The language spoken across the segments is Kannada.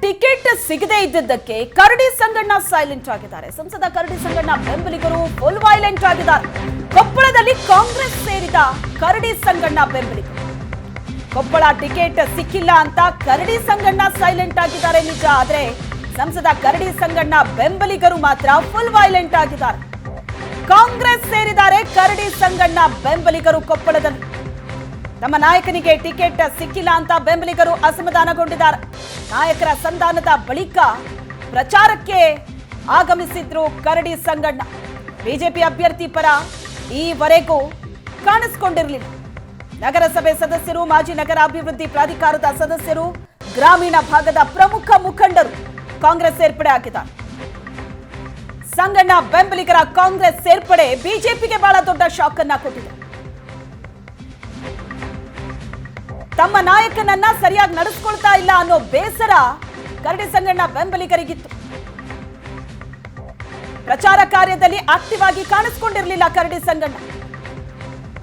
ಟಿಕೆಟ್ ಸಿಗದೇ ಇದ್ದದ್ದಕ್ಕೆ ಕರಡಿ ಸಂಗಣ್ಣ ಸೈಲೆಂಟ್ ಆಗಿದ್ದಾರೆ. ಸಂಸದ ಕರಡಿ ಸಂಗಣ್ಣ ಬೆಂಬಲಿಗರು ಫುಲ್ ವೈಲೆಂಟ್ ಆಗಿದ್ದಾರೆ. ಕೊಪ್ಪಳದಲ್ಲಿ ಕಾಂಗ್ರೆಸ್ ಸೇರಿದ ಕರಡಿ ಸಂಗಣ್ಣ ಬೆಂಬಲಿಗರು ಕೊಪ್ಪಳ ಟಿಕೆಟ್ ಸಿಕ್ಕಿಲ್ಲ ಅಂತ ಕರಡಿ ಸಂಗಣ್ಣ ಸೈಲೆಂಟ್ ಆಗಿದ್ದಾರೆ ನಿಜ. ಆದ್ರೆ ಸಂಸದ ಕರಡಿ ಸಂಗಣ್ಣ ಬೆಂಬಲಿಗರು ಮಾತ್ರ ಫುಲ್ ವೈಲೆಂಟ್ ಆಗಿದ್ದಾರೆ. ಕಾಂಗ್ರೆಸ್ ಸೇರಿದ್ದಾರೆ ಕರಡಿ ಸಂಗಣ್ಣ ಬೆಂಬಲಿಗರು ಕೊಪ್ಪಳದಲ್ಲಿ. ತಮ್ಮ ನಾಯಕನಿಗೆ ಟಿಕೆಟ್ ಸಿಕ್ಕಿಲ್ಲ ಅಂತ ಬೆಂಬಲಿಗರು ಅಸಮಾಧಾನಗೊಂಡಿದ್ದಾರೆ. ನಾಯಕರ ಸಂಧಾನದ ಬಳಿಕ ಪ್ರಚಾರಕ್ಕೆ ಆಗಮಿಸಿದ್ರು ಕರಡಿ ಸಂಗಣ್ಣ. ಬಿಜೆಪಿ ಅಭ್ಯರ್ಥಿ ಪರ ಈವರೆಗೂ ಕಾಣಿಸಿಕೊಂಡಿರಲಿಲ್ಲ. ನಗರಸಭೆ ಸದಸ್ಯರು, ಮಾಜಿ ನಗರಾಭಿವೃದ್ಧಿ ಪ್ರಾಧಿಕಾರದ ಸದಸ್ಯರು, ಗ್ರಾಮೀಣ ಭಾಗದ ಪ್ರಮುಖ ಮುಖಂಡರು ಕಾಂಗ್ರೆಸ್ ಸೇರ್ಪಡೆ ಆಗಿದ್ದಾರೆ. ಸಂಗಣ್ಣ ಬೆಂಬಲಿಗರ ಕಾಂಗ್ರೆಸ್ ಸೇರ್ಪಡೆ ಬಿಜೆಪಿಗೆ ಬಹಳ ದೊಡ್ಡ ಶಾಕ್ ಅನ್ನ ಕೊಟ್ಟಿದೆ. ತಮ್ಮ ನಾಯಕನನ್ನ ಸರಿಯಾಗಿ ನಡೆಸ್ಕೊಳ್ತಾ ಇಲ್ಲ ಅನ್ನೋ ಬೇಸರ ಕರಡಿ ಸಂಗಣ್ಣ ಬೆಂಬಲಿಗರಿಗಿತ್ತು. ಪ್ರಚಾರ ಕಾರ್ಯದಲ್ಲಿ ಆಕ್ಟಿವ್ ಆಗಿ ಕಾಣಿಸಿಕೊಂಡಿರಲಿಲ್ಲ ಕರಡಿ ಸಂಗಣ್ಣ.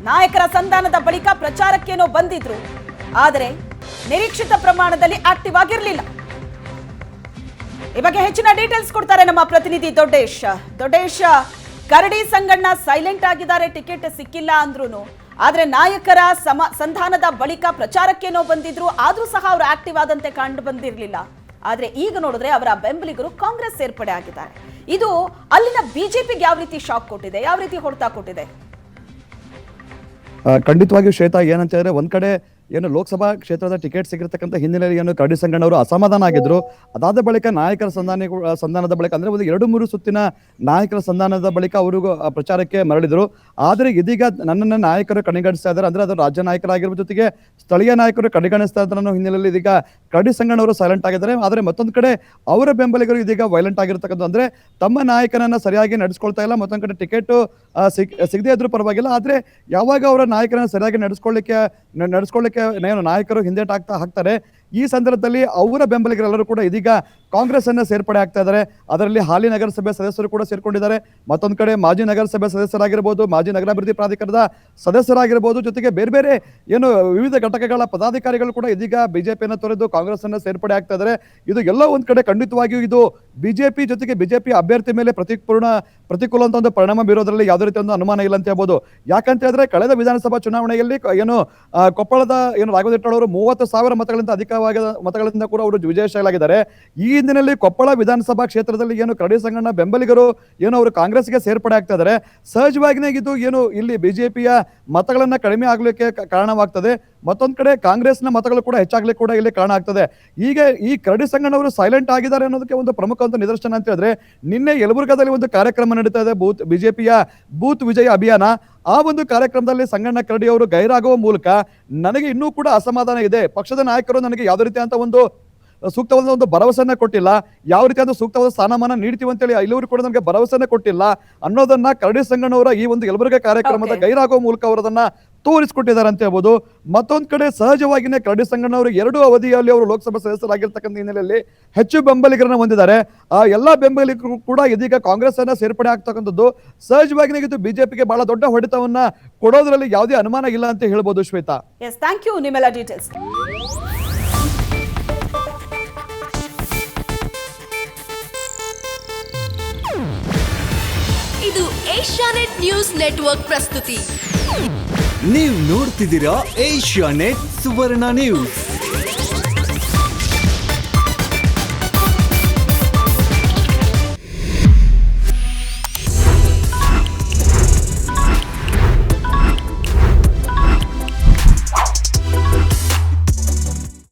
ನಾಯಕರ ಸಂಧಾನದ ಬಳಿಕ ಪ್ರಚಾರಕ್ಕೇನೋ ಬಂದಿದ್ರು, ಆದರೆ ನಿರೀಕ್ಷಿತ ಪ್ರಮಾಣದಲ್ಲಿ ಆಕ್ಟಿವ್ ಆಗಿರಲಿಲ್ಲ. ಈ ಬಗ್ಗೆ ಹೆಚ್ಚಿನ ಡೀಟೇಲ್ಸ್ ಕೊಡ್ತಾರೆ ನಮ್ಮ ಪ್ರತಿನಿಧಿ ದೊಡ್ಡೇಶ್. ಕರಡಿ ಸಂಗಣ್ಣ ಸೈಲೆಂಟ್ ಆಗಿದ್ದಾರೆ, ಟಿಕೆಟ್ ಸಿಕ್ಕಿಲ್ಲ ಅಂದ್ರೂ. ಆದ್ರೆ ನಾಯಕರ ಸಂಧಾನದ ಬಳಿಕ ಪ್ರಚಾರಕ್ಕೇನೋ ಬಂದಿದ್ರು, ಆದ್ರೂ ಸಹ ಅವರು ಆಕ್ಟಿವ್ ಆದಂತೆ ಕಂಡು ಬಂದಿರಲಿಲ್ಲ. ಆದ್ರೆ ಈಗ ನೋಡಿದ್ರೆ ಅವರ ಬೆಂಬಲಿಗರು ಕಾಂಗ್ರೆಸ್ ಸೇರ್ಪಡೆ ಆಗಿದ್ದಾರೆ. ಇದು ಅಲ್ಲಿನ ಬಿಜೆಪಿಗೆ ಯಾವ ರೀತಿ ಶಾಕ್ ಕೊಟ್ಟಿದೆ, ಯಾವ ರೀತಿ ಹೊಡೆತ ಕೊಟ್ಟಿದೆ? ಖಂಡಿತವಾಗಿಯೂ ಶ್ವೇತಾ, ಏನಂತ ಹೇಳಿದ್ರೆ ಒಂದ್ ಕಡೆ ಏನು ಲೋಕಸಭಾ ಕ್ಷೇತ್ರದ ಟಿಕೆಟ್ ಸಿಗಿರ್ತಕ್ಕಂಥ ಹಿನ್ನೆಲೆಯಲ್ಲಿ ಏನು ಕರಡಿ ಸಂಗಣ್ಣ ಅವರು ಅಸಮಾಧಾನ ಆಗಿದ್ರು. ಅದಾದ ಬಳಿಕ ನಾಯಕರ ಸಂಧಾನದ ಬಳಿಕ ಅಂದ್ರೆ ಒಂದು 2-3 ಸುತ್ತಿನ ನಾಯಕರ ಸಂಧಾನದ ಬಳಿಕ ಅವರು ಪ್ರಚಾರಕ್ಕೆ ಮರಳಿದ್ರು. ಆದ್ರೆ ಇದೀಗ ನನ್ನನ್ನ ನಾಯಕರು ಕಡೆಗಣಿಸ್ತಾ ಇದ್ದಾರೆ, ಅಂದ್ರೆ ಅದು ರಾಜ್ಯ ನಾಯಕರಾಗಿರುವ ಜೊತೆಗೆ ಸ್ಥಳೀಯ ನಾಯಕರು ಕಡೆಗಣಿಸ್ತಾ ಇದ್ದಾರೆ ಅನ್ನೋ ಹಿನ್ನೆಲೆಯಲ್ಲಿ ಇದೀಗ ಕರಡಿ ಸಂಗಣ್ಣ ಅವರು ಸೈಲೆಂಟ್ ಆಗಿದ್ದಾರೆ. ಆದ್ರೆ ಮತ್ತೊಂದು ಕಡೆ ಅವರ ಬೆಂಬಲಿಗರು ಇದೀಗ ವೈಲೆಂಟ್ ಆಗಿರ್ತಕ್ಕಂಥ, ಅಂದ್ರೆ ತಮ್ಮ ನಾಯಕನನ್ನ ಸರಿಯಾಗಿ ನಡೆಸ್ಕೊಳ್ತಾ ಇಲ್ಲ. ಮತ್ತೊಂದು ಕಡೆ ಟಿಕೆಟ್ ಸಿಗದೇ ಇದ್ರೂ ಪರವಾಗಿಲ್ಲ, ಆದ್ರೆ ಯಾವಾಗ ಅವರ ನಾಯಕರನ್ನ ಸರಿಯಾಗಿ ನಡೆಸ್ಕೊಳ್ಳಿಕ್ಕೆ ನಾಯಕರು ಹಿಂದೇಟ್ ಹಾಕ್ತಾರೆ. ಈ ಸಂದರ್ಭದಲ್ಲಿ ಅವರ ಬೆಂಬಲಿಗರೆಲ್ಲರೂ ಕೂಡ ಇದೀಗ ಕಾಂಗ್ರೆಸ್ ಅನ್ನ ಸೇರ್ಪಡೆ ಆಗ್ತಾ ಇದ್ದಾರೆ. ಅದರಲ್ಲಿ ಹಾಲಿ ನಗರಸಭೆ ಸದಸ್ಯರು ಕೂಡ ಸೇರ್ಕೊಂಡಿದ್ದಾರೆ. ಮತ್ತೊಂದು ಕಡೆ ಮಾಜಿ ನಗರಸಭೆ ಸದಸ್ಯರಾಗಿರ್ಬೋದು, ಮಾಜಿ ನಗರಾಭಿವೃದ್ಧಿ ಪ್ರಾಧಿಕಾರದ ಸದಸ್ಯರಾಗಿರ್ಬೋದು, ಜೊತೆಗೆ ಬೇರೆ ಬೇರೆ ಏನು ವಿವಿಧ ಘಟಕಗಳ ಪದಾಧಿಕಾರಿಗಳು ಕೂಡ ಇದೀಗ ಬಿಜೆಪಿಯನ್ನು ತೊರೆದು ಕಾಂಗ್ರೆಸ್ ಅನ್ನ ಸೇರ್ಪಡೆ ಆಗ್ತಾ ಇದ್ದಾರೆ. ಇದು ಎಲ್ಲ ಒಂದ್ ಕಡೆ ಖಂಡಿತವಾಗಿಯೂ ಇದು ಬಿಜೆಪಿ ಜೊತೆಗೆ ಬಿಜೆಪಿ ಅಭ್ಯರ್ಥಿ ಮೇಲೆ ಪ್ರತಿಕೂಲ ಅಂತ ಒಂದು ಪರಿಣಾಮ ಬೀರೋದ್ರಲ್ಲಿ ಯಾವುದೇ ರೀತಿ ಒಂದು ಅನುಮಾನ ಇಲ್ಲ ಅಂತ ಹೇಳ್ಬೋದು. ಯಾಕಂತ ಹೇಳಿದ್ರೆ ಕಳೆದ ವಿಧಾನಸಭಾ ಚುನಾವಣೆಯಲ್ಲಿ ಕೊಪ್ಪಳದ ರಾಘವೇಂದ್ರ ಅವರು 30,000 ಮತಗಳಿಂದ ಅಧಿಕವಾದ ಮತಗಳಿಂದ ಕೂಡ ಅವರು ವಿಜಯಶಾಲಿಯಾಗಿದ್ದಾರೆ. ಈ ಹಿನ್ನೆಲೆಯಲ್ಲಿ ಕೊಪ್ಪಳ ವಿಧಾನಸಭಾ ಕ್ಷೇತ್ರದಲ್ಲಿ ಕರಡಿ ಸಂಗಣ್ಣ ಬೆಂಬಲಿಗರು ಅವರು ಕಾಂಗ್ರೆಸ್ಗೆ ಸೇರ್ಪಡೆ ಆಗ್ತಾ ಇದ್ದಾರೆ. ಸಹಜವಾಗಿಯೇ ಇದು ಇಲ್ಲಿ ಬಿಜೆಪಿಯ ಮತಗಳನ್ನ ಕಡಿಮೆ ಆಗ್ಲಿಕ್ಕೆ ಕಾರಣವಾಗ್ತದೆ. ಮತ್ತೊಂದ್ ಕಡೆ ಕಾಂಗ್ರೆಸ್ನ ಮತಗಳು ಕೂಡ ಹೆಚ್ಚಾಗ್ಲಿಕ್ಕೆ ಕೂಡ ಇಲ್ಲಿ ಕಾರಣ ಆಗ್ತದೆ. ಈಗ ಈ ಕರಡಿ ಸಂಗಣ್ಣ ಅವರು ಸೈಲೆಂಟ್ ಆಗಿದ್ದಾರೆ ಅನ್ನೋದಕ್ಕೆ ಒಂದು ಪ್ರಮುಖ ನಿದರ್ಶನ ಅಂತ ಹೇಳಿದ್ರೆ, ನಿನ್ನೆ ಯಲಬುರ್ಗಾದಲ್ಲಿ ಒಂದು ಕಾರ್ಯಕ್ರಮ ನಡೀತಾ ಇದೆ, ಬಿಜೆಪಿಯ ಬೂತ್ ವಿಜಯ ಅಭಿಯಾನ. ಆ ಒಂದು ಕಾರ್ಯಕ್ರಮದಲ್ಲಿ ಸಂಗಣ್ಣ ಕರಡಿ ಅವರು ಗೈರಾಗುವ ಮೂಲಕ ನನಗೆ ಇನ್ನೂ ಕೂಡ ಅಸಮಾಧಾನ ಇದೆ, ಪಕ್ಷದ ನಾಯಕರು ನನಗೆ ಯಾವುದೇ ರೀತಿಯಾದಂತ ಒಂದು ಸೂಕ್ತವಾದ ಒಂದು ಭರವಸೆಯನ್ನ ಕೊಟ್ಟಿಲ್ಲ, ಯಾವ ರೀತಿಯಾದ ಸೂಕ್ತವಾದ ಸ್ಥಾನಮಾನ ನೀಡ್ತೀವಿ ಅಂತೇಳಿ ಇಲ್ಲಿವರು ಕೂಡ ನಮಗೆ ಭರವಸೆಯನ್ನ ಕೊಟ್ಟಿಲ್ಲ ಅನ್ನೋದನ್ನ ಕರಡಿ ಸಂಗಣ್ಣವರ ಈ ಒಂದು ಯಲಬುರ್ಗಾ ಕಾರ್ಯಕ್ರಮದ ಗೈರಾಗುವ ಮೂಲಕ ಅವರದನ್ನ ತೋರಿಸಿಕೊಟ್ಟಿದ್ದಾರೆ ಅಂತ ಹೇಳ್ಬೋದು. ಮತ್ತೊಂದ್ ಕಡೆ ಸಹಜವಾಗಿಯೇ ಕರಡಿ ಸಂಗಣ್ಣವರು 2 ಅವಧಿಯಲ್ಲಿ ಅವರು ಲೋಕಸಭಾ ಸದಸ್ಯರಾಗಿರ್ತಕ್ಕಂಥ ಹಿನ್ನೆಲೆಯಲ್ಲಿ ಹೆಚ್ಚು ಬೆಂಬಲಿಗರನ್ನ ಹೊಂದಿದ್ದಾರೆ. ಆ ಎಲ್ಲಾ ಬೆಂಬಲಿಗರು ಕೂಡ ಇದೀಗ ಕಾಂಗ್ರೆಸ್ ಅನ್ನ ಸೇರ್ಪಡೆ ಆಗ್ತಕ್ಕಂಥದ್ದು ಸಹಜವಾಗಿಯೇ ಇದು ಬಿಜೆಪಿಗೆ ಬಹಳ ದೊಡ್ಡ ಹೊಡೆತವನ್ನ ಕೊಡೋದ್ರಲ್ಲಿ ಯಾವುದೇ ಅನುಮಾನ ಇಲ್ಲ ಅಂತ ಹೇಳ್ಬೋದು. ಶ್ವೇತಾ, ಎಸ್, ಥ್ಯಾಂಕ್ ಯು ನಿಮ್ಮೆಲ್ಲ ಡೀಟೇಲ್ಸ್. ಇದು ಏಷ್ಯಾನೆಟ್ ನ್ಯೂಸ್ ನೆಟ್ವರ್ಕ್ ಪ್ರಸ್ತುತಿ. ನೀವು ನೋಡ್ತಿದ್ದೀರಾ ಏಷ್ಯಾನೆಟ್ ಸುವರ್ಣ ನ್ಯೂಸ್.